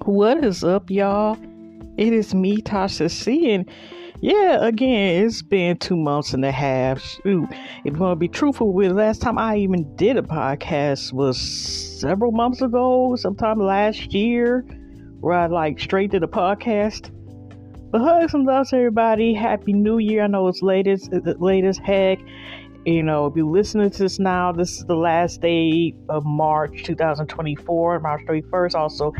What is up, y'all? It is me, Tasha C. And yeah, again, it's been 2.5 months. Shoot, if you want to be truthful with, last time I even did a podcast was several months ago, sometime last year, where I straight did a podcast. But hugs and loves, everybody. Happy New Year. I know it's late as heck. You know, if you're listening to this now, this is the last day of March 2024, March 31st. Also,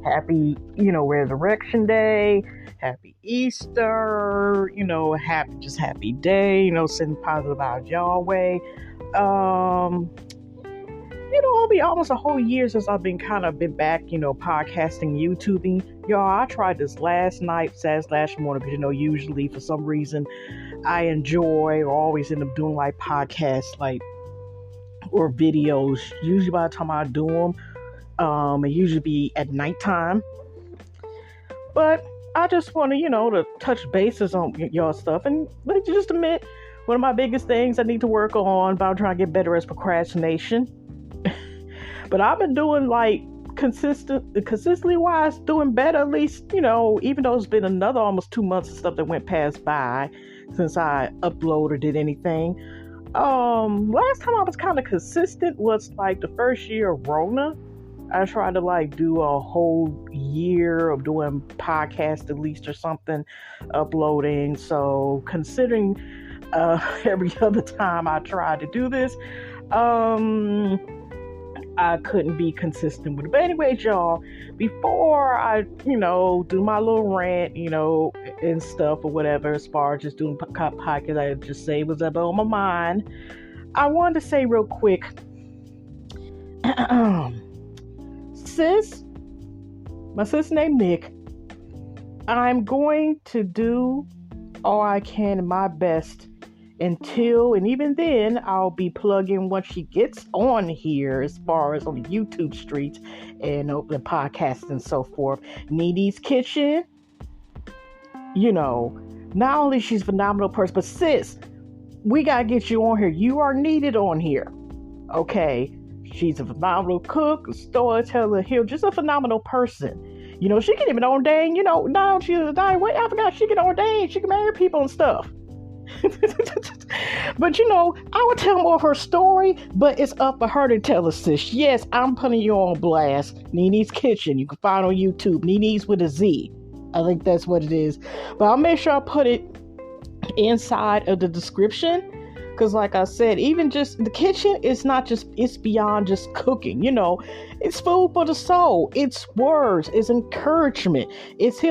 happy, Resurrection Day, happy Easter, happy day, sending positive vibes y'all way. It'll be almost a whole year since I've been back, podcasting, YouTubing. Y'all, I tried this last night, last morning, because, usually for some reason, I enjoy or always end up doing podcasts, or videos. Usually by the time I do them, it usually be at nighttime. But I just want to, to touch bases on y'all stuff and just admit one of my biggest things I need to work on about trying to get better is procrastination. But I've been doing consistently wise, doing better, at least, even though it's been another almost 2 months of stuff that went past by since I uploaded or did anything. Last time I was kind of consistent was the first year of Rona. I tried to do a whole year of doing podcasts at least or something, uploading. So considering every other time I tried to do this, I couldn't be consistent with it. But anyways, y'all, before I, do my little rant, and stuff or whatever, as far as just doing podcast, I just say what's up on my mind. I wanted to say real quick, my sis named Nick, I'm going to do all I can in my best until, and even then, I'll be plugging once she gets on here, as far as on the YouTube streets and the podcast and so forth. Nene's Kitchen, not only she's a phenomenal person, but sis, we gotta get you on here. You are needed on here, okay? She's a phenomenal cook, storyteller, just a phenomenal person. She can even ordain, now she's dying. Wait, I forgot she can ordain. She can marry people and stuff. But I would tell more of her story, but it's up for her to tell us, sis. Yes, I'm putting you on blast. Nene's Kitchen, you can find on YouTube. Nene's with a Z, I think that's what it is. But I'll make sure I put it inside of the description, because like I said, even just the kitchen is it's beyond just cooking. It's food for the soul. It's words, it's encouragement, it's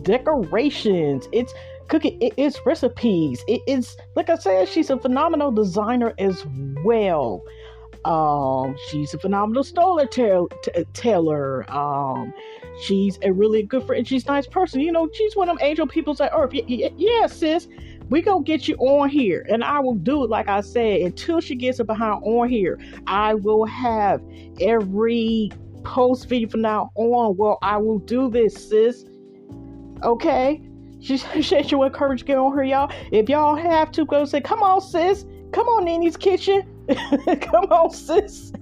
decorations, it's cooking, it's recipes. It's like I said, she's a phenomenal designer as well. She's a phenomenal storyteller. She's a really good friend. She's a nice person. She's one of them angel peoples at earth. Yeah, sis, we gonna get you on here, and I will do it. Like I said, until she gets it behind on here, I will have every post video from now on. Well, I will do this, sis. Okay. She said she would encourage to get on her, y'all. If y'all have to, go say, come on, sis. Come on, Nene's Kitchen. Come on, sis.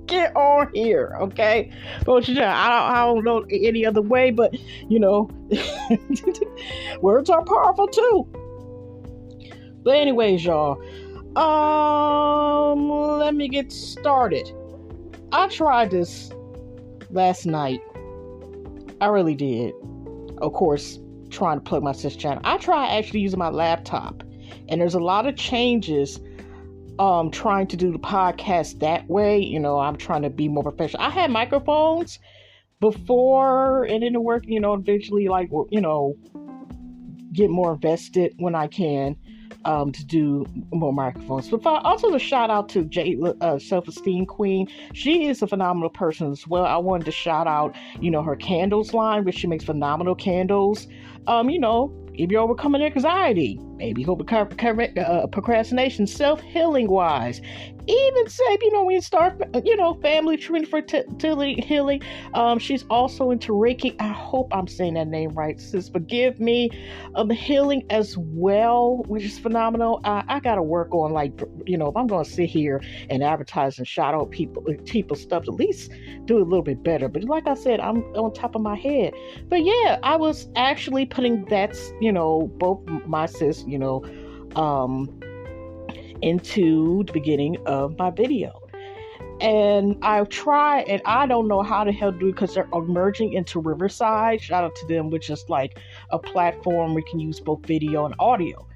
Get on here, okay? But I don't know any other way, but, words are powerful, too. But anyways, y'all, let me get started. I tried this last night. I really did. Of course, trying to plug my sis channel. I try actually using my laptop, and there's a lot of changes trying to do the podcast that way. I'm trying to be more professional. I had microphones before and it didn't work, eventually get more invested when I can to do more microphones. But also a shout out to Self-Esteem Queen. She is a phenomenal person as well. I wanted to shout out, her candles line, which she makes phenomenal candles. If you're overcoming anxiety, maybe go with procrastination, self-healing wise. Even say, when you start, family tree fertility healing. She's also into Reiki. I hope I'm saying that name right, sis. Forgive me. Healing as well, which is phenomenal. I gotta work on, if I'm gonna sit here and advertise and shout out people's stuff, at least do a little bit better. But like I said, I'm on top of my head. But yeah, I was actually putting both my sis, into the beginning of my video. And I've tried, and I don't know how the hell to do it because they're merging into Riverside. Shout out to them, which is like a platform we can use both video and audio.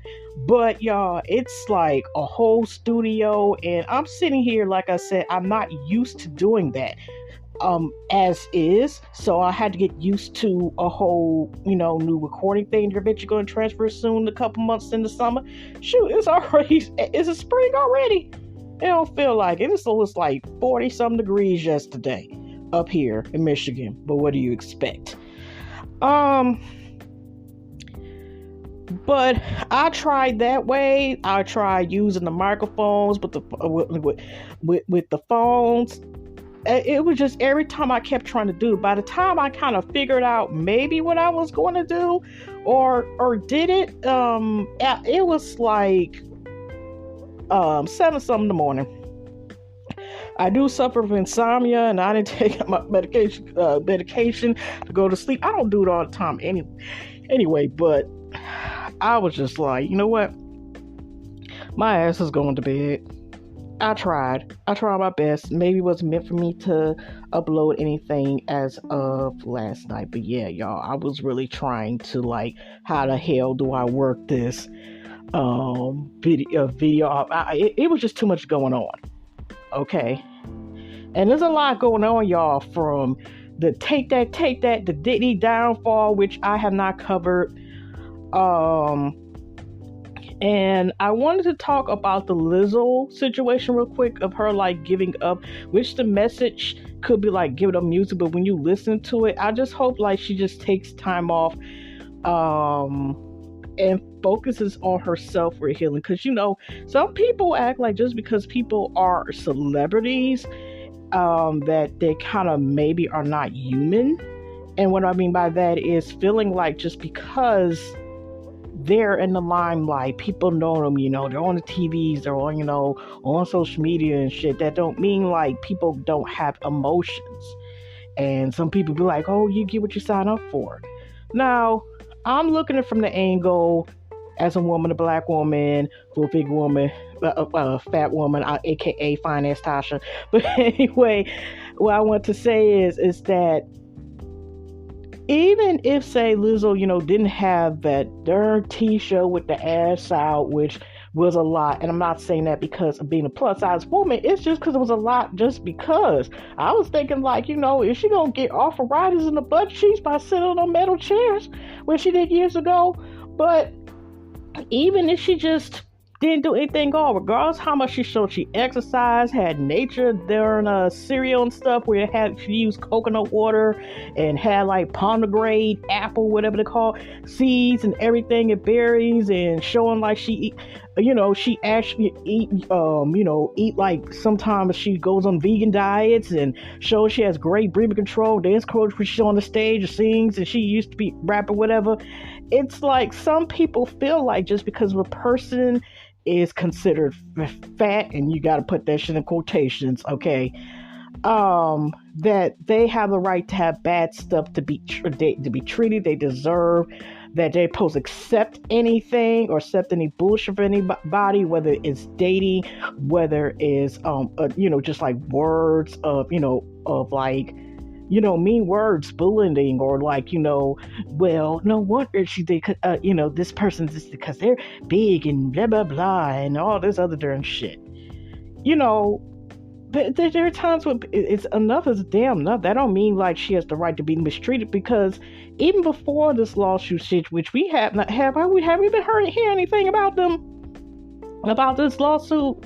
But y'all, it's like a whole studio, and I'm sitting here, like I said, I'm not used to doing that as is. So I had to get used to a whole, new recording thing. They're eventually going to transfer soon, a couple months in the summer. Shoot, it's a spring already. It don't feel like it. It was like 40-some degrees yesterday up here in Michigan. But what do you expect? But I tried that way. I tried using the microphones with the phones. It was just every time I kept trying to do. By the time I kind of figured out maybe what I was going to do, or did it, it was like 7-something in the morning. I do suffer from insomnia, and I didn't take my medication to go to sleep. I don't do it all the time anyway. But I was just like, you know what? My ass is going to bed. I tried my best. Maybe it wasn't meant for me to upload anything as of last night. But yeah, y'all, I was really trying to how the hell do I work this video? It was just too much going on. Okay. And there's a lot going on, y'all, from the Take That, the Diddy downfall, which I have not covered. And I wanted to talk about the Lizzo situation real quick, of her giving up, which the message could be give it up music, but when you listen to it, I just hope she just takes time off and focuses on herself for healing. Because some people act like just because people are celebrities, that they kind of maybe are not human. And what I mean by that is feeling like just because they're in the limelight, people know them, they're on the TVs, they're on, on social media and shit, that don't mean people don't have emotions. And some people be like, oh, you get what you sign up for. Now, I'm looking at it from the angle as a woman, a black woman, full figure woman, a fat woman, aka Finance Tasha. But anyway, what I want to say is that even if, say, Lizzo, didn't have that darn t-shirt with the ass out, which was a lot, and I'm not saying that because of being a plus-size woman, it's just because it was a lot just because. I was thinking, is she going to get arthritis in the butt cheeks by sitting on metal chairs, which she did years ago? But even if she just didn't do anything at all, regardless how much she showed she exercised, had nature during cereal and stuff, where she used coconut water and had pomegranate, apple, whatever they call, seeds and everything, and berries, and showing she she actually eat sometimes she goes on vegan diets and shows she has great breathing control, dance coach when she's on the stage or sings, and she used to be rapper, whatever. It's some people feel just because of a person is considered fat, and you got to put that shit in quotations, okay, that they have the right to have bad stuff to be treated they deserve, that they're supposed to accept anything or accept any bullshit for anybody, whether it's dating, whether it's just words of mean words, bullying, or well, no wonder she did, this person's just because they're big and blah, blah, blah, and all this other darn shit. There are times when it's enough is damn enough. That don't mean she has the right to be mistreated, because even before this lawsuit shit, which we have not, have we been hearing anything about this lawsuit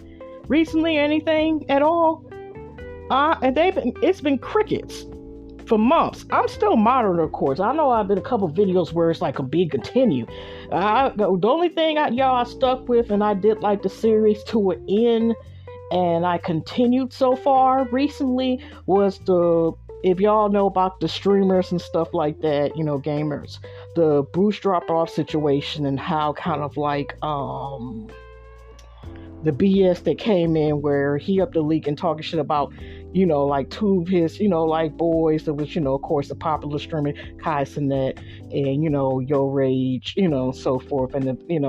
recently, or anything at all? And it's been crickets. for months. I'm still monitoring, of course. I know I've been a couple videos where it's like a big continue. The only thing I stuck with, and I did like the series to an end, and I continued so far recently, was if y'all know about the streamers and stuff like that, gamers, the Bruce drop-off situation, and how kind of like the BS that came in where he up the leak and talking shit about, like two of his, like boys that was, of course, the popular streamer Kai Cenat and, Yo Rage, so forth. And,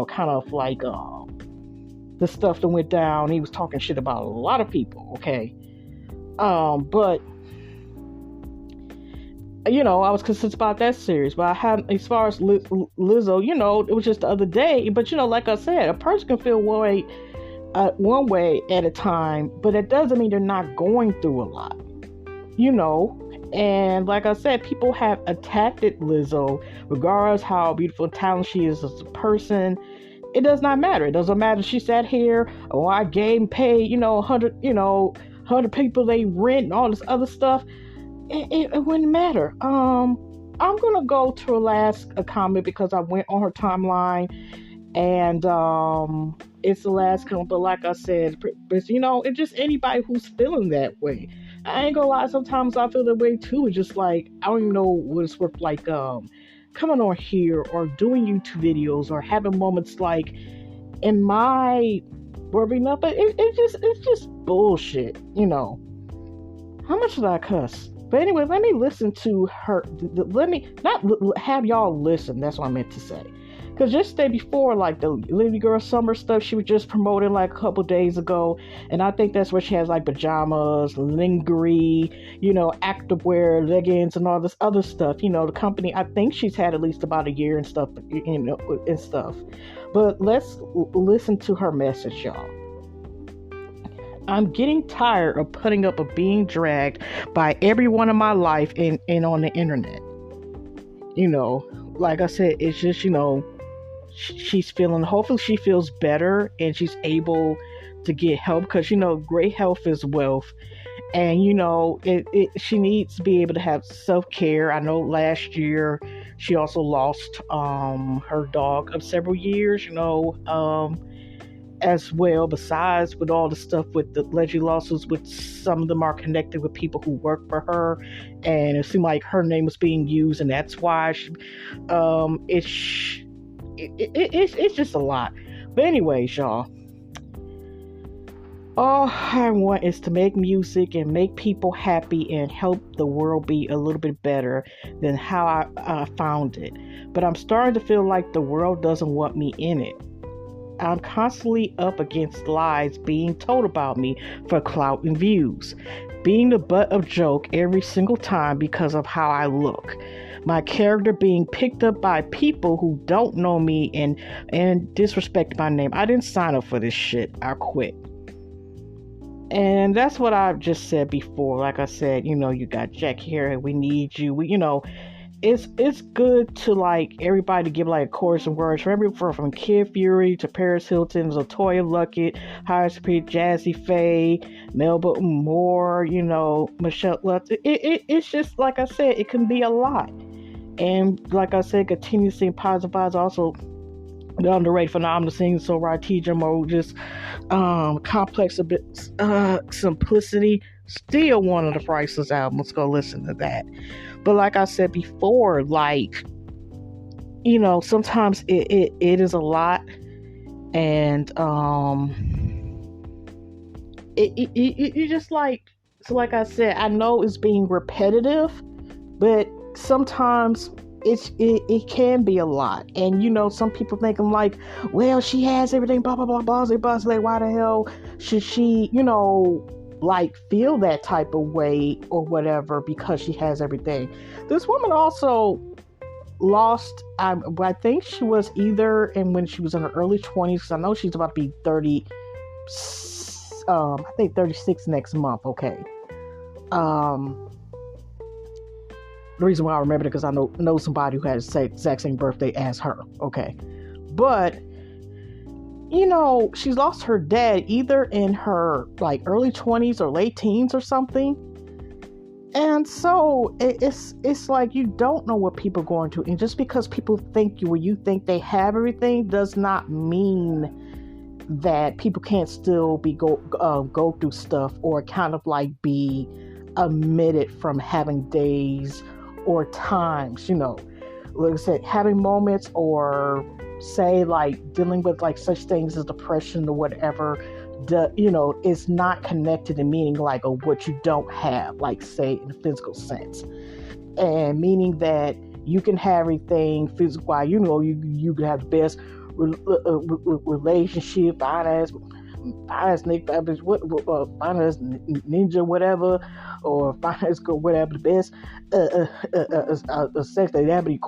kind of like the stuff that went down. He was talking shit about a lot of people, okay? But, I was concerned about that series. But I had, as far as Lizzo, it was just the other day. But, like I said, a person can feel one way at a time, but it doesn't mean they're not going through a lot, and like I said, people have attacked Lizzo regardless how beautiful and talented she is as a person. It does not matter. It doesn't matter if she sat here, I gave and paid 100 people they rent and all this other stuff. It wouldn't matter. I'm gonna go to a comment because I went on her timeline, and it's the last comment, but like I said, it's just anybody who's feeling that way. I ain't gonna lie, sometimes I feel that way too. It's just like, I don't even know what it's worth, like, coming on here or doing YouTube videos or having moments like in my growing up, but it's just bullshit, How much did I cuss? But anyway, let me listen to her. Let me not have y'all listen. That's what I meant to say. Because just day before, like the Lady Girl Summer stuff, she was just promoting like a couple days ago. And I think that's where she has like pajamas, lingerie, activewear, leggings, and all this other stuff. The company, I think she's had at least about a year and stuff, and stuff. But let's listen to her message, y'all. I'm getting tired of putting up with being dragged by everyone in my life and on the internet. Like I said, it's just, she's hopefully she feels better and she's able to get help, because great health is wealth, and she needs to be able to have self-care. I know last year she also lost her dog of several years, as well, besides with all the stuff with the alleged lawsuits, with some of them are connected with people who work for her, and it seemed like her name was being used, and that's why it's just a lot. But anyways, y'all, all I want is to make music and make people happy and help the world be a little bit better than how I found it. But I'm starting to feel like the world doesn't want me in it. I'm constantly up against lies being told about me for clout and views, being the butt of joke every single time because of how I look. My character being picked up by people who don't know me and disrespect my name. I didn't sign up for this shit. I quit. And that's what I've just said before. Like I said, you got Jack here and we need you. It's good to like everybody to give like a chorus of words from Kid Fury to Paris Hilton, Latoya Luckett, High Speed, Jazzy Faye, Melba Moore, Michelle Lutz. It's just like I said, it can be a lot. And like I said, continue seeing positive vibes. Also, the underrated phenomenal singing songwriter TJ Moe, just complex a bit, simplicity. Still one of the Priceless albums. Let's go listen to that. But like I said before, like, sometimes it is a lot, and it just like, so like I said, I know it's being repetitive, but sometimes it can be a lot. And some people thinking like, well, she has everything, blah blah blah blah blah, like why the hell should she like feel that type of way or whatever because she has everything. This woman also lost, I think she was either, and when she was in her early 20s, because I know she's about to be 30, I think 36 next month. Okay. The reason why I remember it because I know somebody who has the exact same birthday as her. Okay. But she's lost her dad either in her like early 20s or late teens or something. And so it's like you don't know what people are going to, and just because people think you think they have everything does not mean that people can't still be go through stuff, or kind of like be omitted from having days or times, like I said, having moments, or say like dealing with like such things as depression or whatever. Is not connected to meaning like what you don't have, like say in a physical sense, and meaning that you can have everything physical. You can have the best relationship, finance ninja, whatever, or finance girl, whatever, the best sex, they have any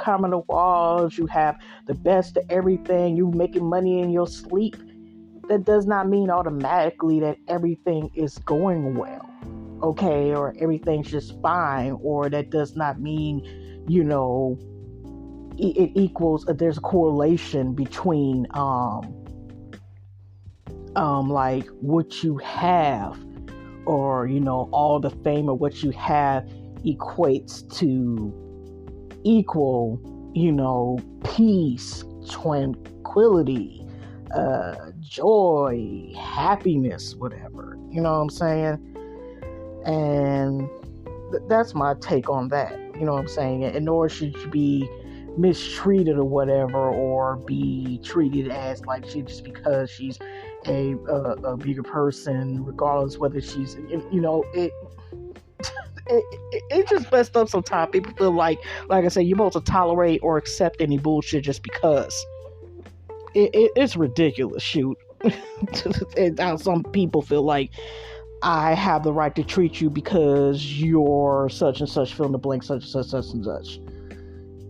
common walls, you have the best of everything, you making money in your sleep. That does not mean automatically that everything is going well, okay, or everything's just fine, or that does not mean, it equals, there's a correlation between, like what you have, or, all the fame or what you have equates to equal, peace, tranquility, joy, happiness, whatever, you know what I'm saying? And that's my take on that, you know what I'm saying? And nor should you be mistreated or whatever, or be treated as like she, just because she's a bigger person, regardless whether she's, it's just messed up sometimes. People feel like I said, you're supposed to tolerate or accept any bullshit just because. It's ridiculous, shoot. And now some people feel like I have the right to treat you because you're such and such, fill in the blank, such and such and such.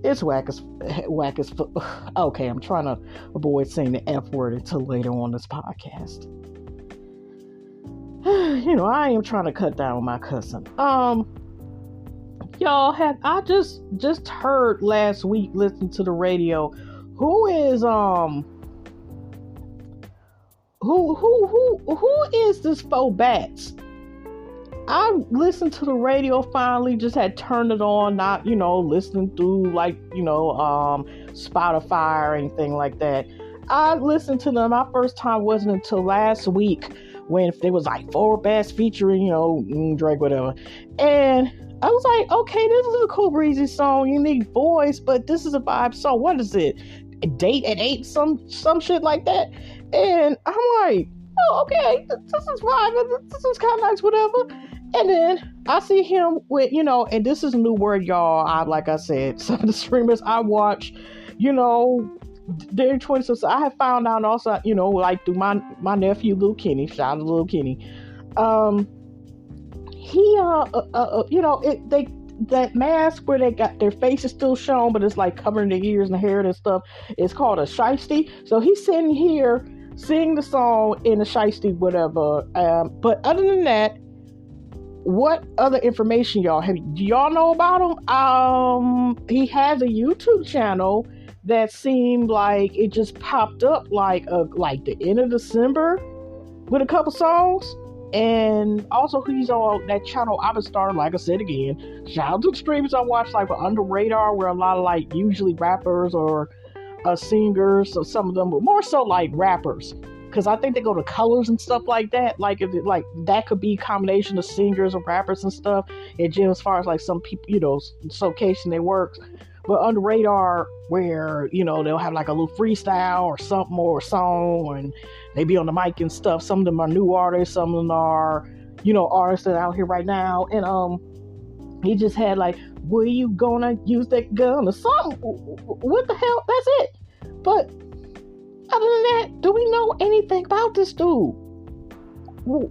It's whack as okay, I'm trying to avoid saying the F word until later on this podcast. I am trying to cut down on my cussing. Y'all I just heard last week, listening to the radio, who is this Faux Bats? I listened to the radio finally, just had turned it on, not, listening through like, Spotify or anything like that. I listened to them. My first time wasn't until last week, when there was like Faux Bats featuring, Drake, whatever. And I was like, okay, this is a cool breezy song, unique voice, but this is a vibe song. What is it? A date at 8, some shit like that. And I'm like, oh, okay, this is fine, this is kind of nice, whatever. And then I see him with, and this is a new word, y'all. Like I said, some of the streamers I watch, during 20, so I have found out also, like through my nephew, Lil Kenny, shout out to Lil Kenny. He, that mask where they got their faces still shown, but it's like covering their ears and hair and stuff. It's called a shiesty. So he's sitting here singing the song in a shiesty, whatever. But other than that, what other information do y'all know about him? He has a YouTube channel that seemed like it just popped up like the end of December with a couple songs. And also he's on that channel I've been starting, like I said again, shout out to the streamers I watch, like Under Radar, where a lot of like usually rappers or singers, so some of them, but more so like rappers, because I think they go to colors and stuff like that. Like if it, like that could be a combination of singers or rappers and stuff. And just as far as like some people, location they work. But Under Radar, where, they'll have like a little freestyle or something, or a song, and they be on the mic and stuff. Some of them are new artists, some of them are, artists that are out here right now. And he just had like, were you gonna use that gun or something? What the hell? That's it. But other than that, do we know anything about this dude? What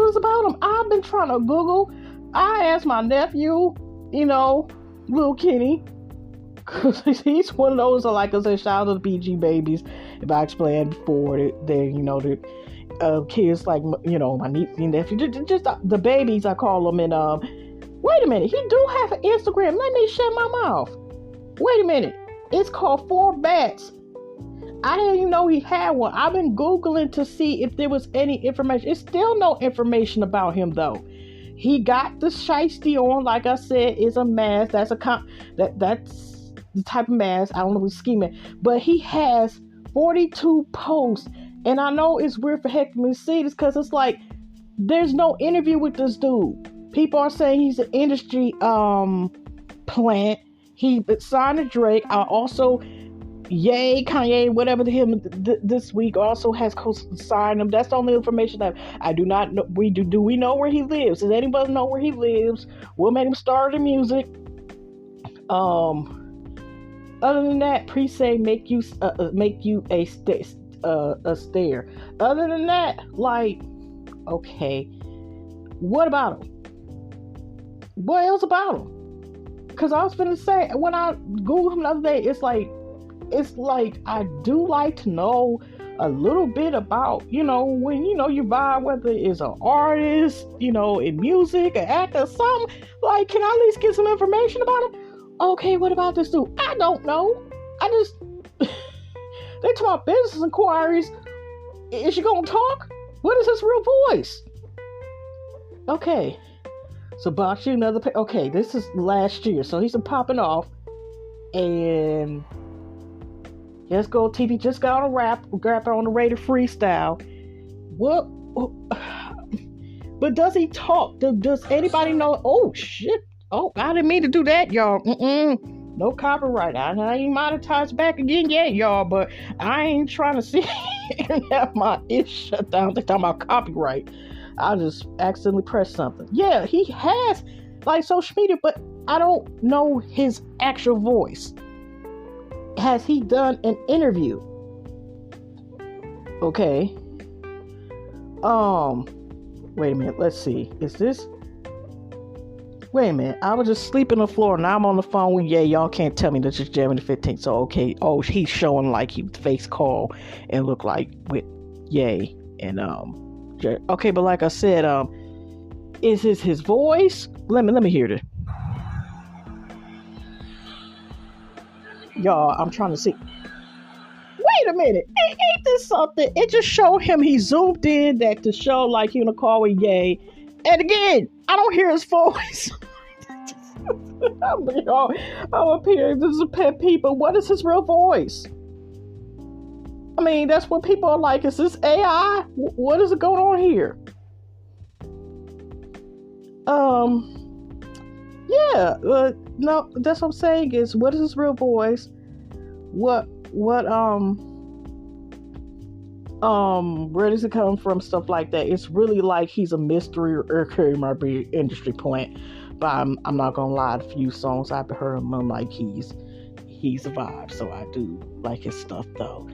is about him? I've been trying to Google. I asked my nephew, Lil Kenny, because he's one of those, like I said, shout out to the PG babies. If I explained before, the kids like, my niece and nephew, just the babies, I call them. And wait a minute, he do have an Instagram. Let me shut my mouth. Wait a minute, it's called Faux Bats. I didn't even know he had one. I've been Googling to see if there was any information. It's still no information about him though. He got the shiesty on, like I said, is a mask. That's that's the type of mask. I don't know who's scheming, but he has 42 posts, and I know it's weird for heck me to see this because it's like there's no interview with this dude. People are saying he's an industry plant. He signed to Drake. Also, Kanye, whatever to him this week also has signed him. That's the only information that I do not know. Do we know where he lives? Does anybody know where he lives? What made him start the music? Other than that, pre-say make you a stare. Other than that, like, okay, what about him? What else about him? Because I was gonna say, when I Googled him the other day, it's like I do like to know a little bit about, when, you vibe, whether it's an artist, in music, an actor, something. Like, can I at least get some information about him? Okay, what about this dude? I don't know. I just, they talk about business inquiries. Is she gonna talk? What is his real voice? Okay. So, Bachi, okay, this is last year, so he's been popping off, and Let's Go TV just got on a rap, grabbed her on the Rated Freestyle. What? But does he talk? Does anybody know? Oh, shit. Oh, I didn't mean to do that, y'all. No copyright. I ain't monetized back again yet, y'all, but I ain't trying to see and have my ish shut down. They're talking about copyright. I just accidentally pressed something. Yeah, he has, like, social media, but I don't know his actual voice. Has he done an interview? Okay. Wait a minute. Let's see. Is this? Wait a minute. I was just sleeping on the floor. Now I'm on the phone with Ye. Y'all can't tell me this is January the 15th. So, okay. Oh, he's showing like he face call and look like with Ye. And, okay. But like I said, is this his voice? Let me hear this. Y'all, I'm trying to see. Wait a minute. Ain't this something? It just showed him. He zoomed in that to show like he on a call with Ye. And again, I don't hear his voice. I'm up here. This is a pet peeve, but what is his real voice? I mean, that's what people are like. Is this AI? What is it going on here? Yeah, no, that's what I'm saying is, what is his real voice? Where does it come from? Stuff like that. It's really like he's a mystery, or he might be an industry plant. But I'm not gonna lie, a few songs I've heard him, I'm like he's a vibe. So I do like his stuff though.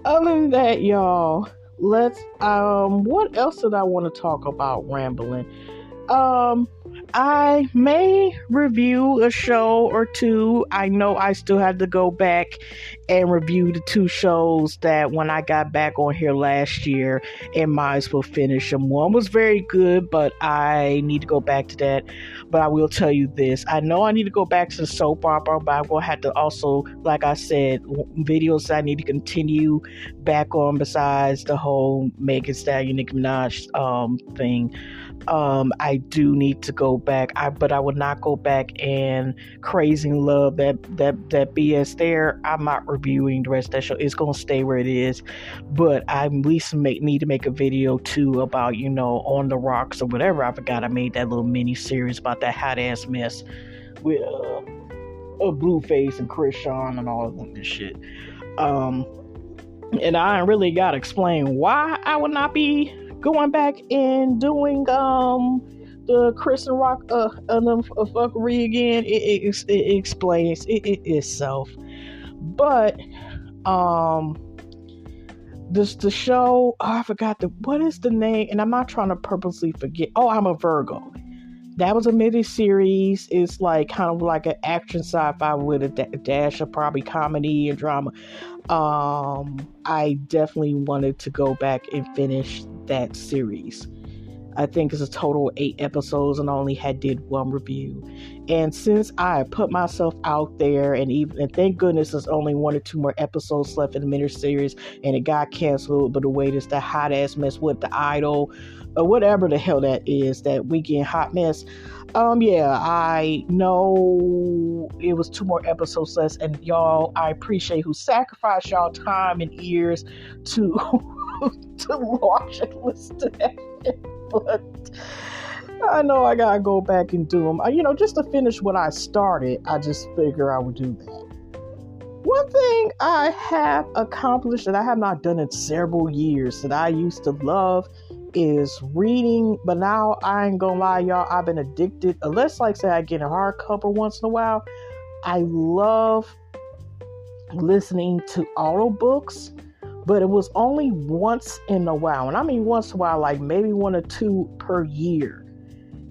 Other than that, y'all, let's what else did I want to talk about rambling? I may review a show or two. I know I still have to go back and review the 2 shows that when I got back on here last year, and might as well finish them. One was very good, but I need to go back to that. But I will tell you this. I know I need to go back to the soap opera, but I'm going to have to also, like I said, videos I need to continue back on besides the whole Megan Thee Stallion, Nicki Minaj thing. I do need to go back, but I would not go back and Crazy in Love, that BS there. I'm not reviewing the rest of that show. It's gonna stay where it is, but I at least need to make a video too about, On the Rocks or whatever. I forgot I made that little mini series about that hot ass mess with Blueface and Chris Sean and all of them and shit. And I really gotta explain why I would not be going back and doing the Chris and Rock fuckery again. It explains it itself. But the show, I forgot what is the name, and I'm not trying to purposely forget. Oh, I'm a Virgo. That was a mini-series. It's like kind of like an action sci-fi with a dash of probably comedy and drama. I definitely wanted to go back and finish that series. I think it's a total of 8 episodes, and I only did 1 review. And since I put myself out there, and thank goodness there's only 1 or 2 more episodes left in the miniseries, and it got canceled. But the way this the hot ass mess with the Idol, or whatever the hell that is, that weekend hot mess. Yeah, I know it was 2 more episodes less, and y'all, I appreciate who sacrificed y'all time and ears to to watch and listen to that. But I know I gotta go back and do them. Just to finish what I started, I just figure I would do that. One thing I have accomplished that I have not done in several years that I used to love is reading, but now I ain't gonna lie, y'all, I've been addicted. Unless, like, say, I get a hardcover once in a while, I love listening to audiobooks, but it was only once in a while. And I mean once in a while, like maybe 1 or 2 per year.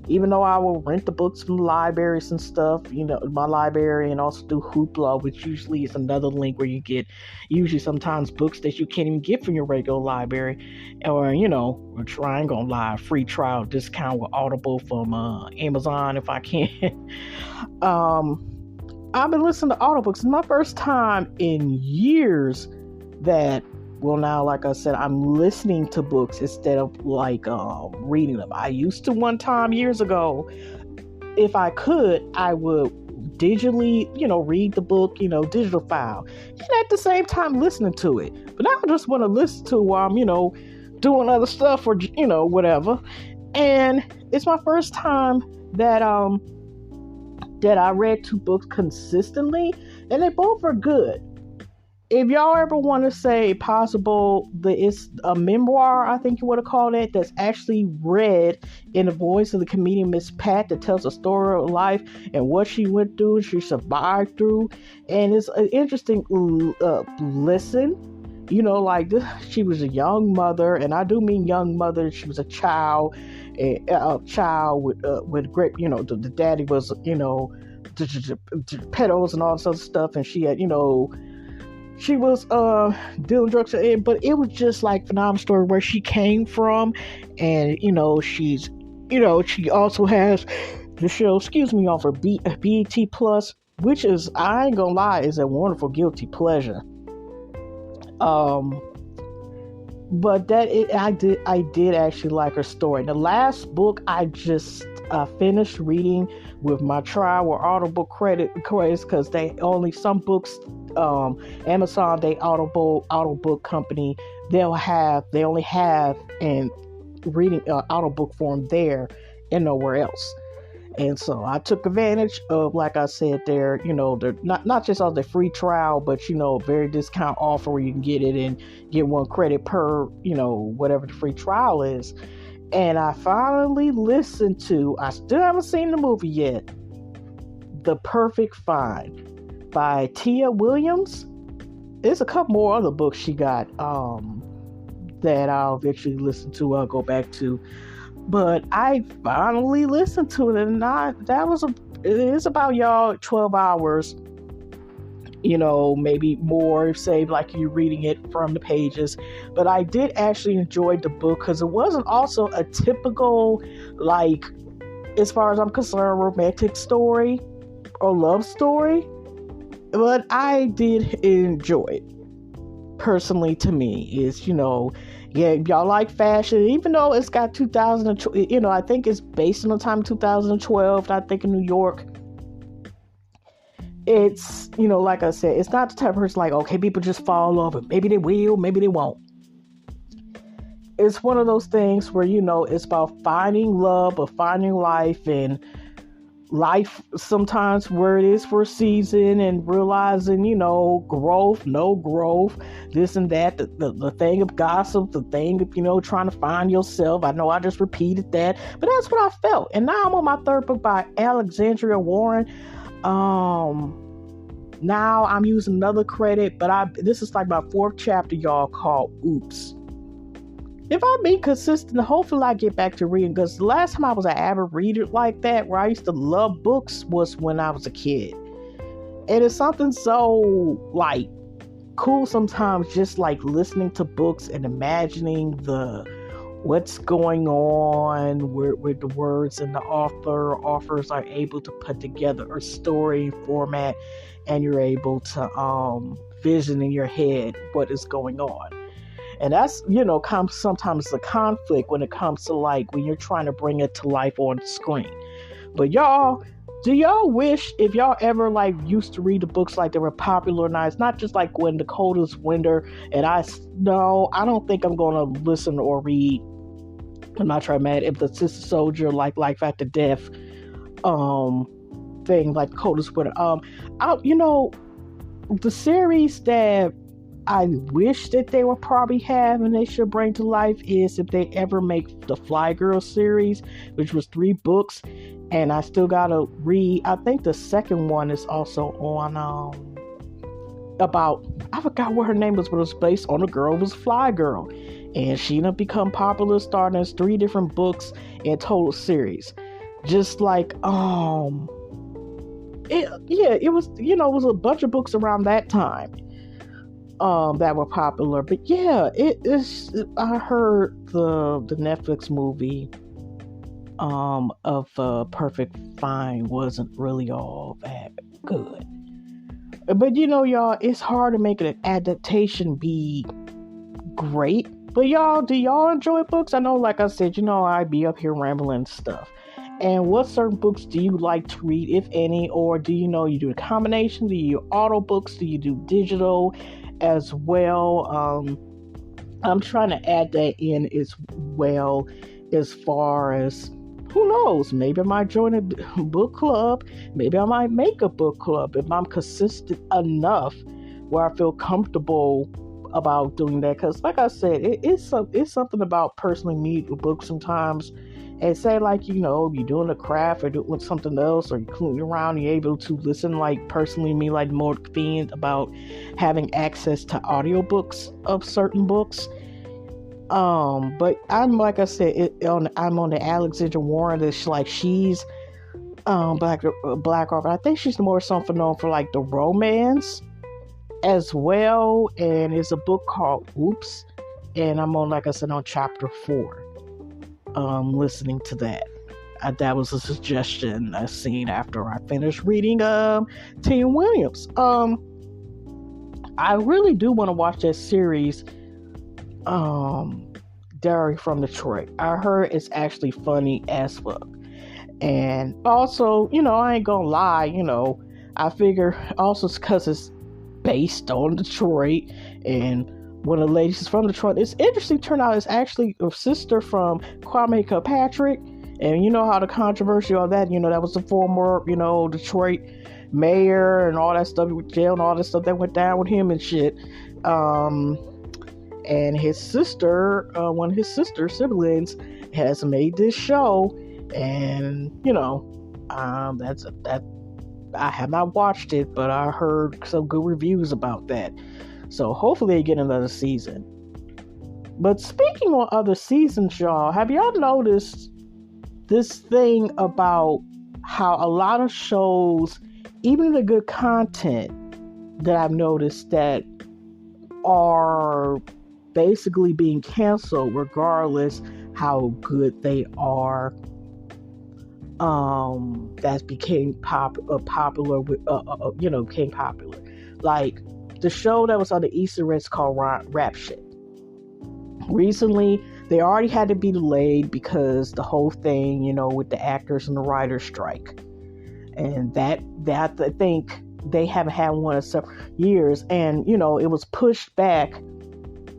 Even though I will rent the books from libraries and stuff, my library, and also do Hoopla, which usually is another link where you get usually sometimes books that you can't even get from your regular library, or, or Triangle Live, free trial discount with Audible from Amazon if I can. I've been listening to audiobooks. It's my first time in years that, well, now, like I said, I'm listening to books instead of reading them. I used to one time years ago, if I could, I would digitally, read the book, digital file, and at the same time listening to it. But now I just want to listen to while I'm, doing other stuff or, whatever. And it's my first time that I read 2 books consistently, and they both are good. If y'all ever want to say possible, it's a memoir, I think you would have called it, that's actually read in the voice of the comedian Miss Pat, that tells a story of life and what she went through, she survived through. And it's an interesting listen. She was a young mother, and I do mean young mother. She was a child with great, the daddy was, pedos and all this other stuff, and she had, she was dealing drugs, but it was just like phenomenal story where she came from. And she's she also has the show, off her BET Plus, which is, I ain't gonna lie, is a wonderful guilty pleasure. But I did actually like her story. The last book I just finished reading with my trial or Audible credits, because some books, Amazon, Audible company, they only have in reading audiobook form there and nowhere else. And so I took advantage of, like I said, they're not just on the free trial, but very discount offer where you can get it and get 1 credit per whatever the free trial is. And I finally listened to, I still haven't seen the movie yet, The Perfect Find by Tia Williams. There's a couple more other books she got that I'll eventually listen to, I'll go back to. But I finally listened to it, and it is about, y'all, 12 hours, maybe more, say, like you're reading it from the pages. But I did actually enjoy the book, because it wasn't also a typical, like, as far as I'm concerned, romantic story or love story. But I did enjoy it. Personally, to me, is, yeah, y'all like fashion, even though it's got 2012, I think it's based on the time of 2012, I think in New York. It's, like I said, it's not the type of person like, okay, people just fall in love, and maybe they will, maybe they won't. It's one of those things where, it's about finding love or finding life, and life sometimes where it is for a season, and realizing, growth, no growth, this and that, the thing of gossip, the thing of, trying to find yourself. I know I just repeated that, but that's what I felt. And now I'm on my 3rd book by Alexandria Warren. Now I'm using another credit, but this is like my 4th chapter, y'all, called Oops. If I'm being consistent, hopefully I get back to reading, because the last time I was an avid reader like that, where I used to love books, was when I was a kid. And it's something so, like, cool sometimes, just like listening to books and imagining what's going on with the words, and the authors are able to put together a story format, and you're able to vision in your head what is going on. And that's, sometimes a conflict when it comes to like when you're trying to bring it to life on the screen. But do y'all wish, if y'all ever like used to read the books like they were popular now, it's not just like when the coldest winter, and I don't think I'm going to listen or read, I'm not trying mad if the Sister Soldier, like Life After Death thing, like coldest winter. The series that I wish that they would probably have and they should bring to life is if they ever make the Fly Girl series, which was 3 books, and I still gotta read. I think the second one is also on about, I forgot what her name was, but it was based on a girl who was Fly Girl, and she done become popular, starting as 3 different books in total series. Just like it was a bunch of books around that time that were popular. But yeah, I heard the Netflix movie of Perfect Fine wasn't really all that good. But y'all, it's hard to make an adaptation be great. But y'all, do y'all enjoy books? I know, like I said, I be up here rambling and stuff. And what certain books do you like to read, if any? Or do you do a combination? Do you auto books? Do you do digital as well? I'm trying to add that in as well, as far as, who knows, maybe I might join a book club. Maybe I might make a book club if I'm consistent enough where I feel comfortable about doing that. Because like I said, it's something about personally meet with books sometimes. And say like, you're doing a craft or doing something else, or you're cleaning around, you're able to listen, like personally me, like more convenient about having access to audiobooks of certain books. But I'm, like I said, I'm on the Alexandra Warren. That's like, she's black author. I think she's more something known for like the romance as well. And it's a book called Oops, and I'm on, like I said, on chapter 4. Listening to that. That was a suggestion I seen after I finished reading T.M. Williams. I really do want to watch that series, Diary from Detroit. I heard it's actually funny as fuck. And also, I ain't gonna lie, I figure also because it's based on Detroit, and one of the ladies is from Detroit. It's interesting, turned out it's actually a sister from Kwame Kilpatrick. And you know how the controversy of that, that was the former, Detroit mayor and all that stuff, jail and all that stuff that went down with him and shit. And his sister, one of his sister siblings, has made this show. And, I have not watched it, but I heard some good reviews about that. So hopefully they get another season. But speaking on other seasons, y'all, have y'all noticed this thing about how a lot of shows, even the good content that I've noticed, that are basically being canceled regardless how good they are, that became popular with became popular, like the show that was on the Easter eggs called Rap Shit. Recently, they already had to be delayed because the whole thing, with the actors and the writers strike. And that I think they haven't had one in several years. And, it was pushed back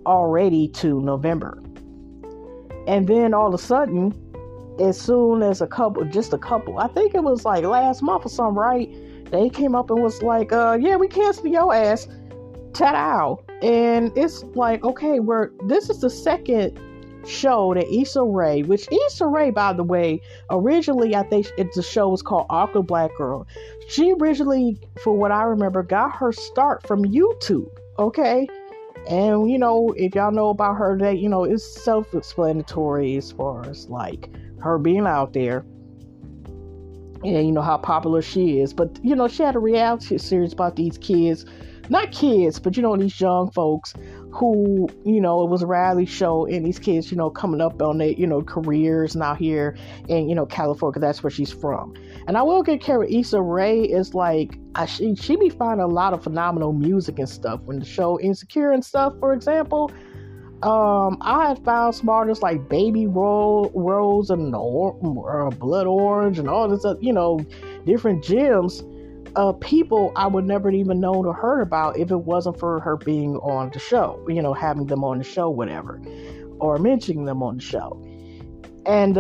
already to November. And then all of a sudden, as soon as a couple, I think it was like last month or something, right? They came up and was like, yeah, we canceled your ass. Ta-da. And it's like, okay, this is the second show that Issa Rae, which Issa Rae, by the way, originally, I think the show was called Awkward Black Girl. She originally, for what I remember, got her start from YouTube, okay? And, if y'all know about her, that, it's self-explanatory as far as, like, her being out there. And, how popular she is. But, she had a reality series about these kids. Not kids, but, these young folks who, it was a reality show, and these kids, coming up on their, careers now here in, California, because that's where she's from. And I will get carried. Issa Rae is like, she be finding a lot of phenomenal music and stuff. When the show Insecure and stuff, for example, I had found some artists like Baby Rose and Blood Orange and all this, different gems of people I would never even known or heard about if it wasn't for her being on the show, having them on the show, whatever, or mentioning them on the show. And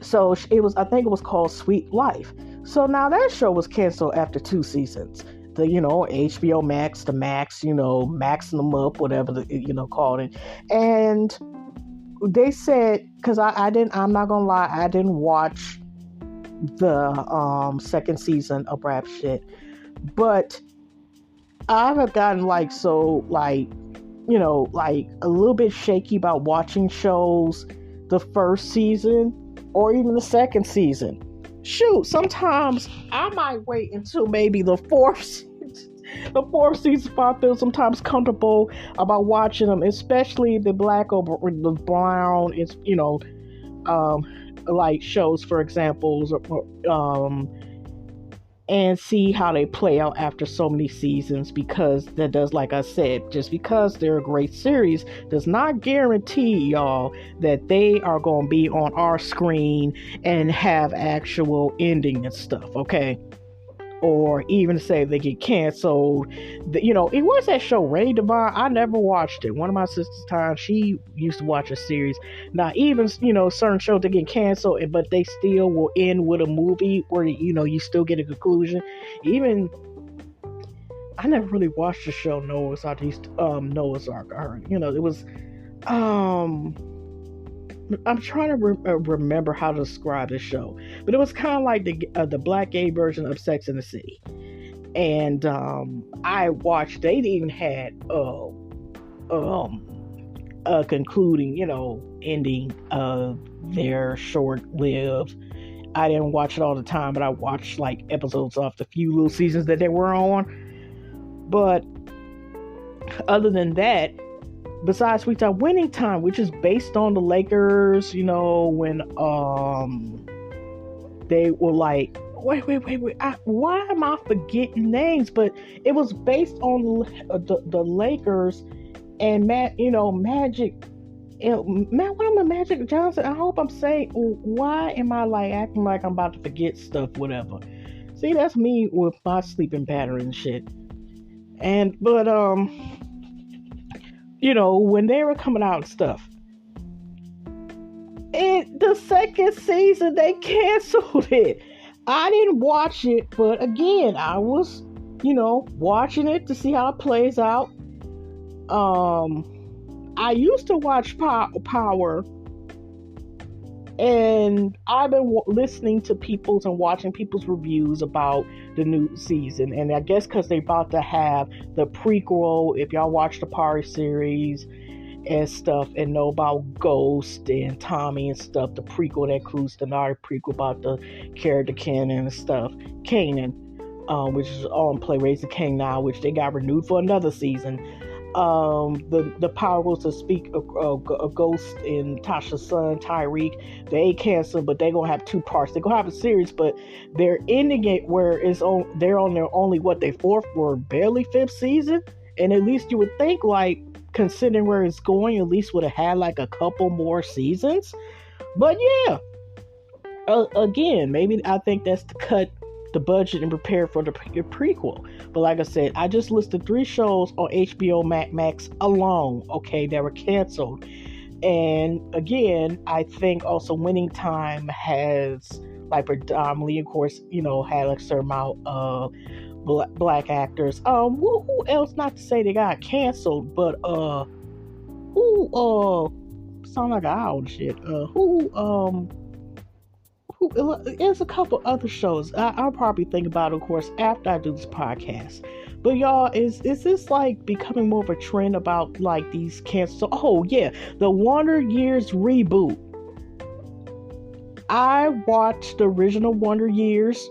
so I think it was called Sweet Life. So now that show was canceled after 2 seasons. The, HBO Max, the Max, maxing them up, whatever called it. And they said, because I'm not gonna lie, I didn't watch the second season of Rap Shit, but I've gotten like a little bit shaky about watching shows the first season or even the second season. Shoot, sometimes I might wait until maybe the fourth season before I feel sometimes comfortable about watching them, especially the black or the brown. It's like shows, for example, and see how they play out after so many seasons, because that does, like I said, just because they're a great series does not guarantee, y'all, that they are going to be on our screen and have actual ending and stuff, okay? Or even say they get canceled. It was that show Ray Divine. I never watched it. One of my sisters' time, she used to watch a series. Now, even certain shows that get canceled, but they still will end with a movie where you still get a conclusion. Even I never really watched the show Noah's Ark. Noah's Ark. I heard it was. I'm trying to remember how to describe the show, but it was kind of like the black gay version of Sex and the City. And I watched. They even had a concluding, ending of their short-lived. I didn't watch it all the time, but I watched like episodes of the few little seasons that they were on. But other than that, besides Sweet Time, Winning Time, which is based on the Lakers, when they were like, wait, why am I forgetting names? But it was based on the Lakers and Magic. Magic Johnson. I hope I'm saying. Why am I like acting like I'm about to forget stuff? Whatever. See, that's me with my sleeping pattern and shit. But when they were coming out and stuff, the second season, they canceled it. I didn't watch it, but again, I was, watching it to see how it plays out. I used to watch Power, and I've been listening to people's and watching people's reviews about the new season. And I guess because they're about to have the prequel, if y'all watch the Power series and stuff and know about Ghost and Tommy and stuff, the prequel that includes the another prequel about the character Kanan and stuff, Kanan, which is on Play Raising King now, which they got renewed for another season. The Power was to speak a Ghost and Tasha's son Tyreek. They canceled, but they're gonna have 2 parts. They're gonna have a series, but they're ending it where they're on their only their 4th or barely 5th season. And at least you would think, like, considering where it's going, at least would have had like a couple more seasons. But yeah, again, maybe I think that's to cut the budget and prepare for the prequel. But like I said, I just listed 3 shows on HBO Max alone, okay, that were canceled. And again, I think also Winning Time has, like, predominantly, of course, had a certain amount of black actors. Who else? Not to say they got canceled, but sound like an owl and shit. There's a couple other shows I'll probably think about, of course, after I do this podcast. But y'all, is this like becoming more of a trend about like these cancel? Oh yeah, the Wonder Years reboot. I watched the original Wonder Years,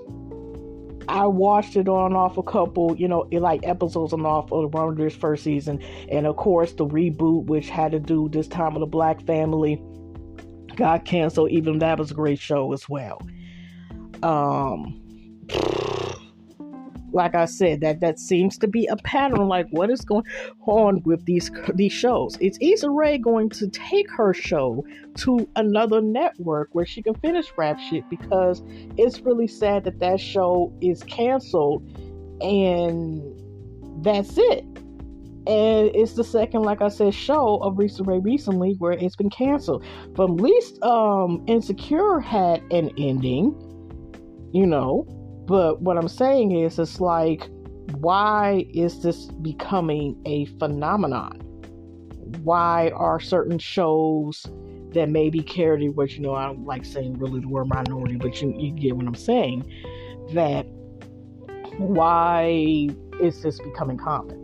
I watched it on and off a couple, like episodes on and off of one of this first season. And of course, the reboot, which had to do this time with the Black family, got canceled. Even that was a great show as well. Like I said, that seems to be a pattern. Like, what is going on with these shows? Is Issa Rae going to take her show to another network where she can finish rap shit? Because it's really sad that show is canceled, and that's it. And it's the second, like I said, show of Issa Rae recently where it's been canceled. But at least Insecure had an ending, But what I'm saying is, it's like, why is this becoming a phenomenon? Why are certain shows that may be carried, which, I don't like saying really the word minority, but you get what I'm saying, that why is this becoming common?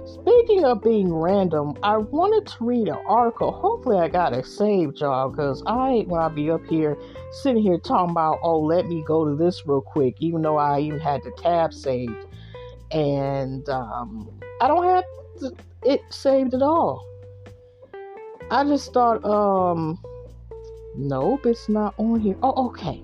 Speaking of being random, I wanted to read an article. Hopefully I got it saved, y'all, because when I be up here, sitting here talking about, let me go to this real quick, even though I even had the tab saved. And I don't have it saved at all. I just thought, nope, it's not on here. Oh, okay.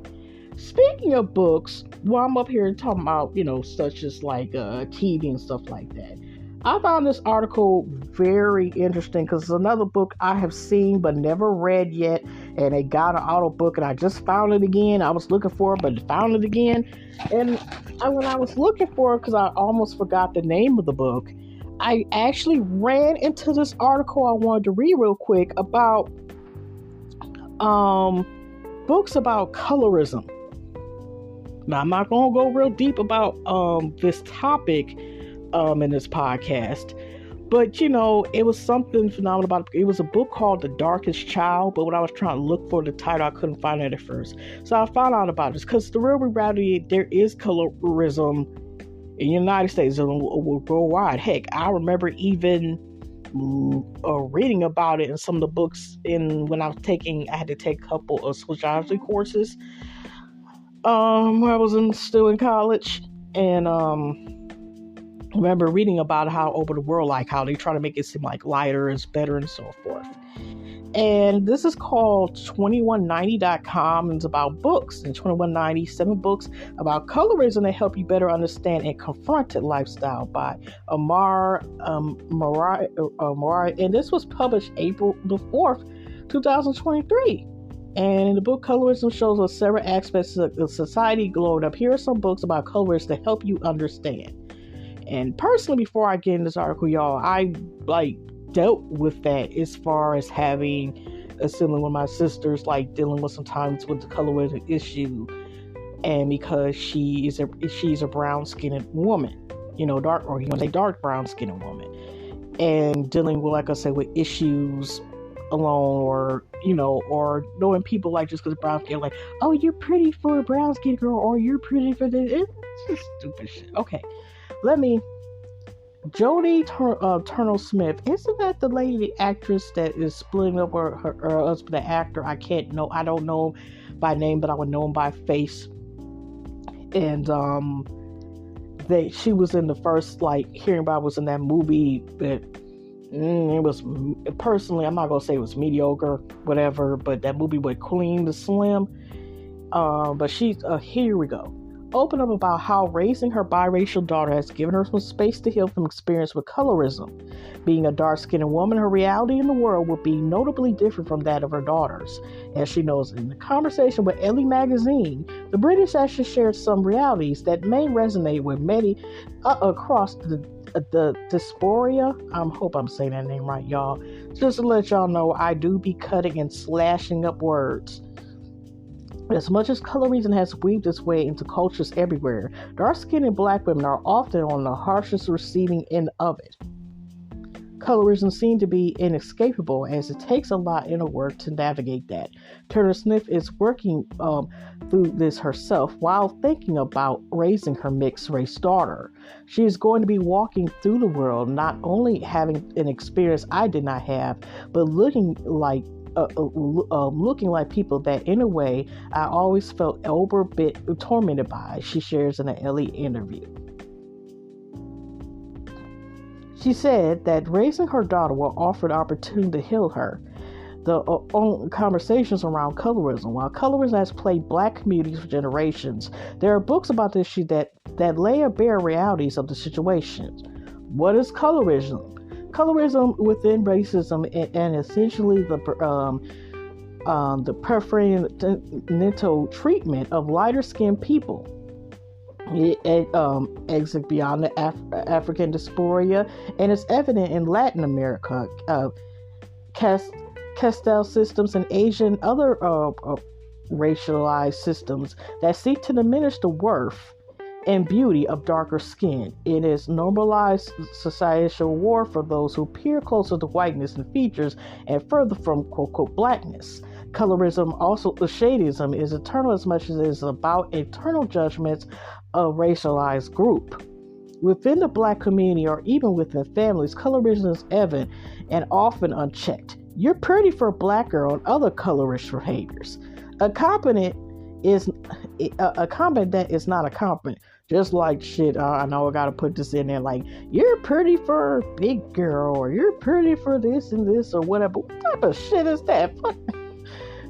Speaking of books, while I'm up here talking about, such as like TV and stuff like that, I found this article very interesting because it's another book I have seen but never read yet, and it got an auto book, and I just found it again. I was looking for it, but found it again. And when I was looking for it, because I almost forgot the name of the book, I actually ran into this article I wanted to read real quick about books about colorism. Now, I'm not going to go real deep about this topic in this podcast, but it was something phenomenal about it. It was a book called The Darkest Child, but when I was trying to look for the title, I couldn't find it at first. So I found out about this because the real reality, there is colorism in the United States and worldwide. Heck, I remember even reading about it in some of the books when I had to take a couple of sociology courses when I was still in college, and remember reading about how over the world, like how they try to make it seem like lighter is better and so forth. And this is called 2190.com, and it's about books. And 2190, 7 books about colorism that help you better understand and confront it lifestyle by Amar Mariah. And this was published April the 4th, 2023. And in the book, Colorism shows us several aspects of society glowing up. Here are some books about colorism to help you understand. And personally, before I get in this article, y'all, I dealt with that as far as dealing with my sisters, dealing with sometimes with the colorism issue, and because she's a brown skinned woman, dark brown skinned woman, and dealing with, like I said, with issues alone, or knowing people just because brown skin, oh, you're pretty for a brown skinned girl, or you're pretty for this. It's just stupid shit. Okay. Jodie Turner-Smith, isn't that the lady, the actress that is splitting up her husband, the actor? I don't know him by name, but I would know him by face. And she was in the first, hearing about was in that movie that it was, personally, I'm not gonna say it was mediocre, whatever, but that movie with Queen the Slim. But she's here we go. Open up about how raising her biracial daughter has given her some space to heal from experience with colorism. Being a dark-skinned woman, her reality in the world will be notably different from that of her daughters. As she knows, in the conversation with Elle magazine, the British actress shared some realities that may resonate with many across the dysphoria. I hope I'm saying that name right, y'all. Just to let y'all know, I do be cutting and slashing up words. As much as colorism has weaved its way into cultures everywhere, dark-skinned Black women are often on the harshest receiving end of it. Colorism seems to be inescapable, as it takes a lot inner work to navigate that. Turner-Smith is working through this herself while thinking about raising her mixed-race daughter. She is going to be walking through the world, not only having an experience I did not have, but looking like looking like people that, in a way, I always felt over bit tormented by, she shares in an Ellie interview. She said that raising her daughter will offer the opportunity to heal her. The conversations around colorism. While colorism has plagued Black communities for generations, there are books about this issue that lay bare realities of the situation. What is colorism? Colorism within racism and essentially the preferential treatment of lighter-skinned people. It exits beyond the African diaspora and is evident in Latin America, Castile systems, and Asian other racialized systems that seek to diminish the worth and beauty of darker skin. It is normalized societal war for those who peer closer to whiteness in features and further from quote-unquote blackness. Colorism, also shadism, is eternal as much as it is about internal judgments of racialized group. Within the Black community or even within families, colorism is evident and often unchecked. You're pretty for a Black girl and other colorist behaviors. A compliment that is not a compliment. Just like shit, I know I gotta put this in there, like, you're pretty for a big girl, or you're pretty for this and this, or whatever. What type of shit is that?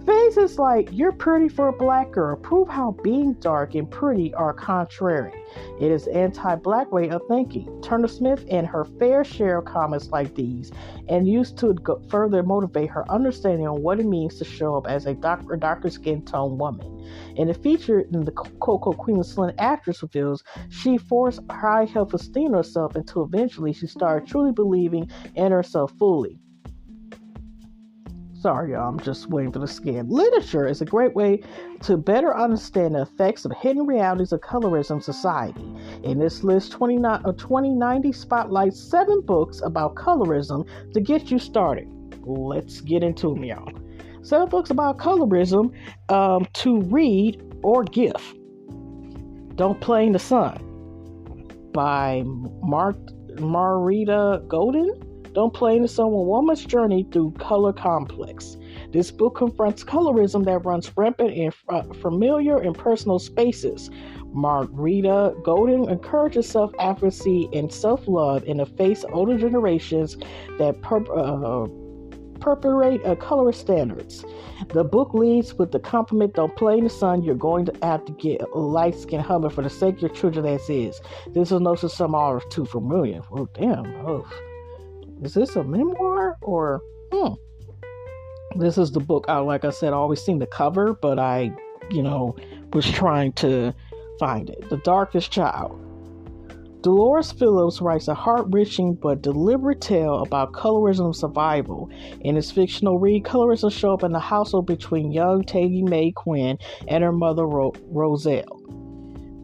Phrases like, you're pretty for a Black girl, prove how being dark and pretty are contrary. It is anti-Black way of thinking. Turner Smith and her fair share of comments like these, and used to further motivate her understanding on what it means to show up as a darker skin tone woman. In a feature in the Coco Queen of Slim actress reveals, she forced high self-esteem in herself until eventually she started truly believing in herself fully. Sorry, y'all, I'm just waiting for the scan. Literature is a great way to better understand the effects of hidden realities of colorism society. In this list, 2090 spotlights 7 books about colorism to get you started. Let's get into them, y'all. 7 books about colorism to read or gift. Don't Play in the Sun by Marita Golden. Don't Play in the Sun: A Woman's Journey Through Color Complex. This book confronts colorism that runs rampant in familiar and personal spaces. Marita Golden encourages self-advocacy and self-love in the face of older generations that perpetuate colorist standards. The book leads with the compliment, don't play in the sun, you're going to have to get a light-skinned hummer for the sake of your children as is. This is no such some hours too familiar. Oh, damn. Oh. Is this a memoir or This is the book. Like I said, I always seen the cover, but I, was trying to find it. The Darkest Child. Dolores Phillips writes a heart-wrenching but deliberate tale about colorism survival. In his fictional read, colorism show up in the household between young Taggy Mae Quinn and her mother Roselle.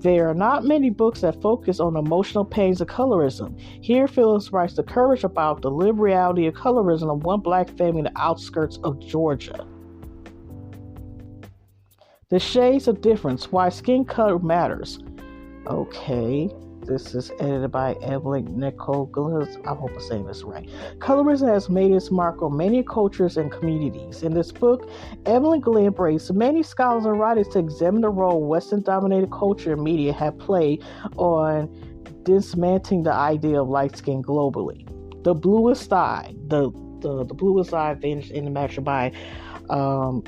There are not many books that focus on emotional pains of colorism. Here, Phillips writes the courage about the lived reality of colorism of one Black family in the outskirts of Georgia. The Shades of Difference: Why Skin Color Matters. Okay, this is edited by Evelyn Nicole. I hope I'm saying this right. Colorism has made its mark on many cultures and communities. In this book, Evelyn Glenn brings many scholars and writers to examine the role Western-dominated culture and media have played on dismantling the idea of light skin globally. The Bluest Eye. The Bluest Eye vanished in the mansion by, the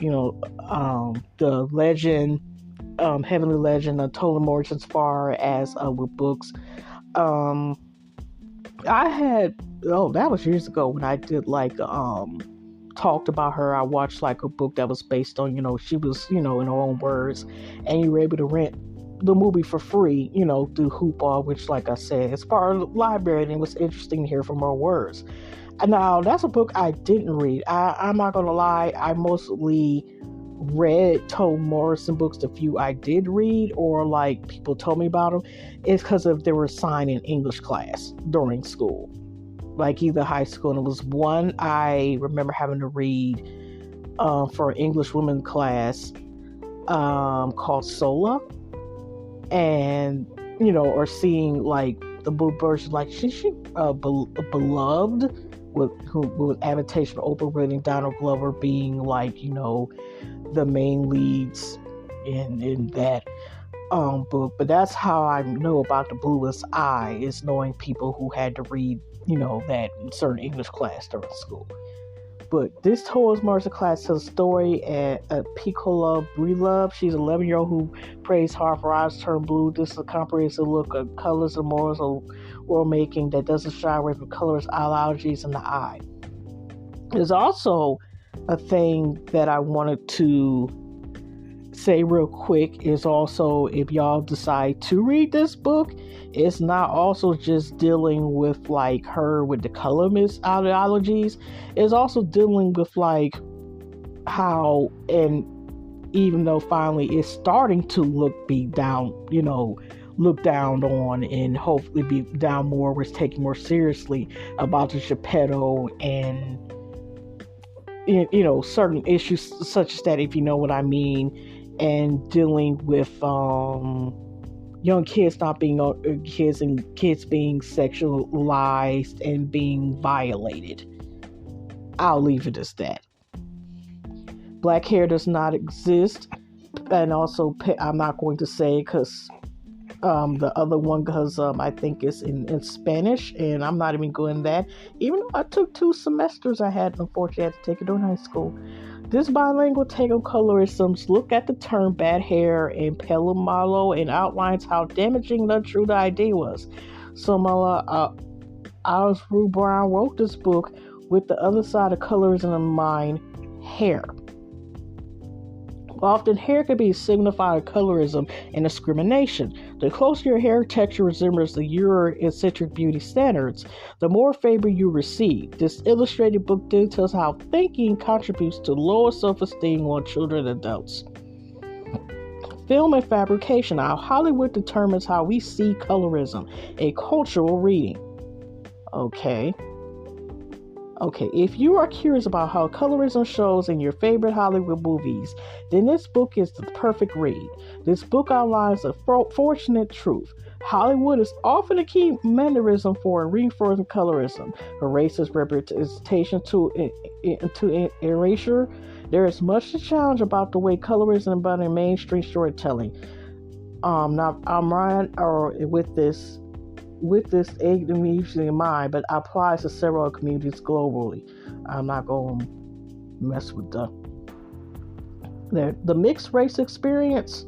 legend. Heavenly Legend, Totem Morris, as far as with books. I had, that was years ago when I did talked about her. I watched a book that was based on, she was, in her own words, and you were able to rent the movie for free, through Hoopball, which, like I said, is part of the library, and it was interesting to hear from her words. Now, that's a book I didn't read. I'm not gonna lie, I mostly read Toni Morrison books. The few I did read, or people told me about them, is because they were assigned in English class during school, either high school. And it was one I remember having to read for an English women class called Sola, and or seeing the blue version, like she beloved with adaptation of Oprah Winfrey, Donald Glover being like, the main leads in that book. But that's how I know about The Bluest Eye, is knowing people who had to read, that in certain English class during school. But this Toys Master class tells a story at Piccola Brelove. She's an 11-year-old who prays hard for eyes turn blue. This is a comprehensive look at colors and morals of world making that doesn't shy away from colors, allergies, in the eye. There's also a thing that I wanted to say real quick, is also, if y'all decide to read this book, it's not also just dealing with like her with the colorist ideologies. It's also dealing with like how, and even though finally it's starting to look down on, and hopefully be down more, was taken more seriously about the Geppetto and certain issues such as that, if you know what I mean. And dealing with young kids not being kids being sexualized and being violated. I'll leave it as that. Black hair does not exist, and also I'm not going to say because the other one, because I think it's in Spanish, and I'm not even going that. Even though I took 2 semesters, I unfortunately had to take it during high school. This bilingual take on colorisms look at the term bad hair and pelo malo and outlines how damaging and untrue the idea was. Somala Alice Rue Brown wrote this book with the other side of colorism in mind, hair. Often hair can be a signifier of colorism and discrimination. The closer your hair texture resembles the Eurocentric beauty standards, the more favor you receive. This illustrated book details how thinking contributes to lower self-esteem on children and adults. Film and fabrication, how Hollywood determines how we see colorism, a cultural reading. Okay, if you are curious about how colorism shows in your favorite Hollywood movies, then this book is the perfect read. This book outlines a fortunate truth. Hollywood is often a key mannerism for reinforcing colorism, a racist representation to erasure. There is much to challenge about the way colorism is embodied in mainstream storytelling. Now I'm Ryan, with this usually in mind, but applies to several communities globally. I'm not going to mess with the mixed race experience.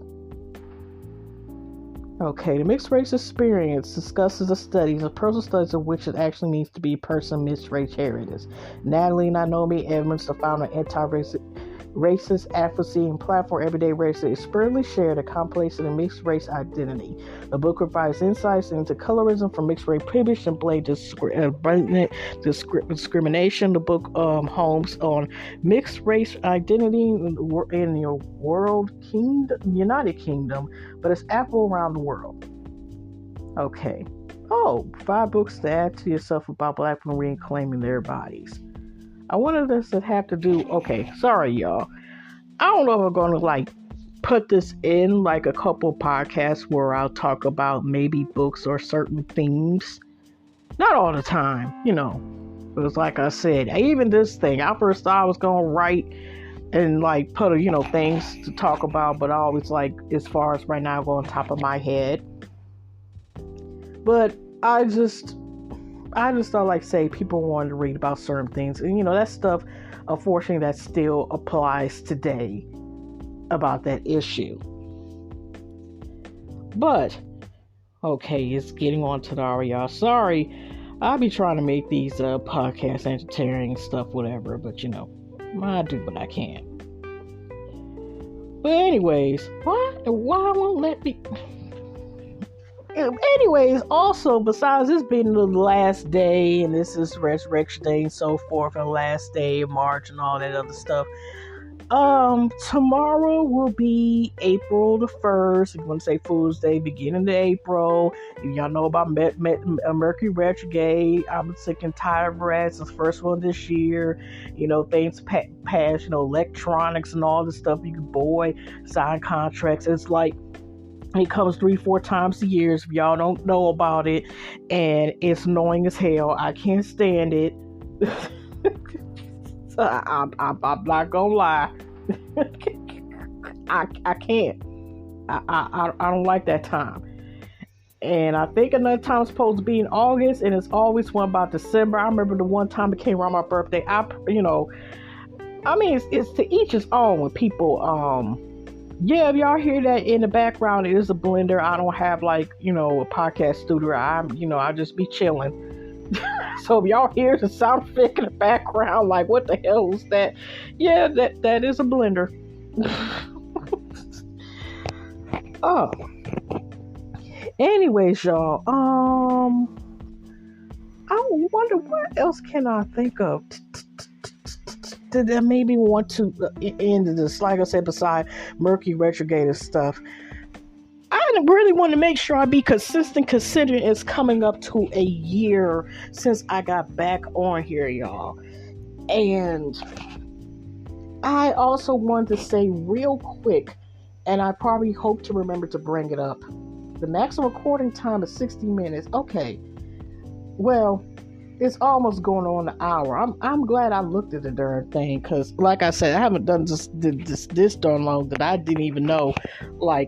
Okay, the mixed race experience discusses the personal studies of which it actually means to be a person of mixed race heritage. Natalie Naomi Edmonds, the founder of anti-racist advocacy and platform Everyday Racism, expertly shared a complex and mixed race identity. The book provides insights into colorism from mixed race privilege and blatant discrimination. The book homes on mixed race identity in your United Kingdom, but it's applicable around the world. Okay. 5 books to add to yourself about Black women reclaiming their bodies. I wanted this to have to do. Okay, sorry y'all. I don't know if I'm going to put this in a couple podcasts where I'll talk about maybe books or certain themes. Not all the time, Because like I said, even this thing, I first thought I was going to write and put things to talk about, but I always as far as right now go on top of my head. But I just thought say people wanted to read about certain things, and that stuff, unfortunately, that still applies today about that issue. But okay, it's getting on to the hour, y'all. Sorry, I'll be trying to make these podcasts entertaining and stuff, whatever. But I do what I can. But anyways, why won't let me? Anyways, also, besides this being the last day, and this is Resurrection Day and so forth, and the last day of March and all that other stuff, tomorrow will be April the 1st. If you want to say Fool's Day, beginning of April. If y'all know about Mercury retrograde, I'm sick and tired of that. It's the first one this year. Things past, electronics and all this stuff. You can sign contracts. It's It comes 3-4 times a year. If y'all don't know about it, and it's annoying as hell. I can't stand it. So I'm not gonna lie. I can't. I don't like that time. And I think another time is supposed to be in August, and it's always one about December. I remember the one time it came around my birthday. It's to each his own. When people, yeah, if y'all hear that in the background, it is a blender. I don't have a podcast studio. I just be chilling. So if y'all hear the sound effect in the background, like what the hell was that? Yeah, that is a blender. Oh. Anyways, y'all, I wonder what else can I think of that maybe want to end this. Like I said, beside Mercury retrograde and stuff, I really want to make sure I be consistent, considering it's coming up to a year since I got back on here, y'all. And I also wanted to say real quick, and I probably hope to remember to bring it up. The maximum recording time is 60 minutes. Okay. Well, it's almost going on an hour. I'm glad I looked at the darn thing, because like I said, I haven't done this darn long that I didn't even know. I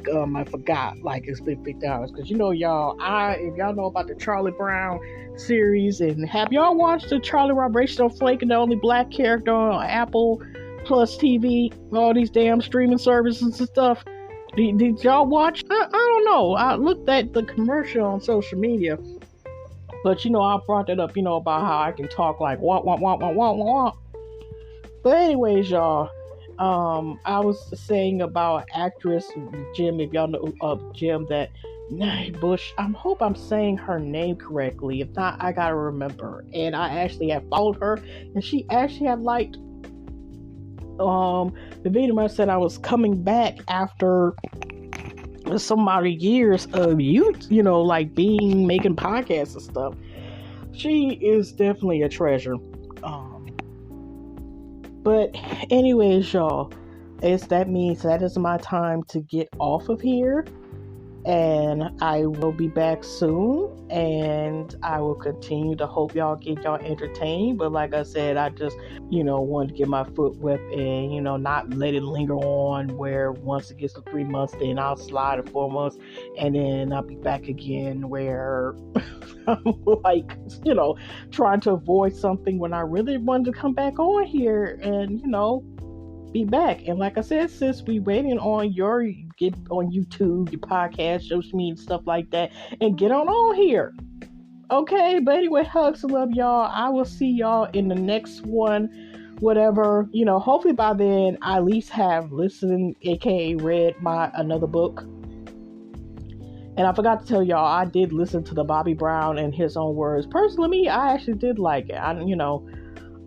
forgot. It's been 50 hours. Because y'all, if y'all know about the Charlie Brown series, and have y'all watched the Charlie Vibration Flake and the only black character on Apple Plus TV, all these damn streaming services and stuff? Did y'all watch? I don't know. I looked at the commercial on social media, but I brought that up, about how I can talk like wah wah wah wah wah wah. But anyways, y'all, I was saying about actress Jim. If y'all know Jim, that Bush. I hope I'm saying her name correctly. If not, I gotta remember. And I actually have followed her, and she actually had liked the video. I said I was coming back after some amount of years of making podcasts and stuff. She is definitely a treasure. But anyways, y'all, that means that is my time to get off of here. And I will be back soon, and I will continue to hope y'all get y'all entertained. But like I said, I just, wanted to get my foot wet and, not let it linger on where once it gets to 3 months, then I'll slide to 4 months, and then I'll be back again where I'm trying to avoid something when I really wanted to come back on here and, be back. And like I said, sis, we waiting on get on YouTube, your podcast, social media, stuff like that, and get on here. Okay, but anyway, hugs and love, y'all. I will see y'all in the next one. Whatever, hopefully by then I at least have listened, aka read another book. And I forgot to tell y'all, I did listen to the Bobby Brown and his own words. Personally, I actually did like it.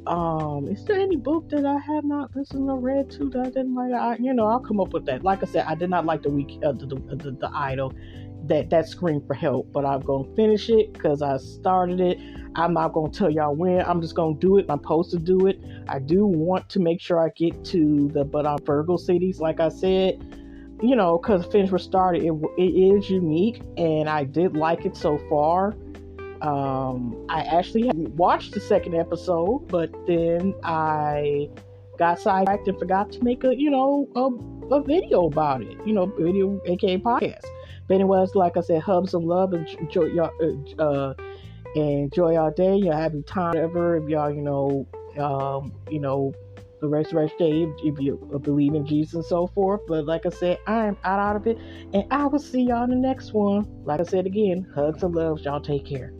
Is there any book that I have not listened or read to that I didn't like? I'll come up with that. Like I said, I did not like the Idol, that scream for help, but I'm gonna finish it because I started it. I'm not gonna tell y'all when. I'm just gonna do it. I'm supposed to do it. I do want to make sure I get to the Virgo cities, like I said. Because Finish What Started, it is unique, and I did like it so far. I actually hadn't watched the second episode, but then I got sidetracked and forgot to make a video about it. Video, aka podcast. But anyways, like I said, hugs and love, and enjoy y'all, enjoy y'all day. You're having time, whatever. If y'all, the resurrection day, if you believe in Jesus and so forth. But like I said, I'm out of it, and I will see y'all in the next one. Like I said again, hugs and loves. Y'all take care.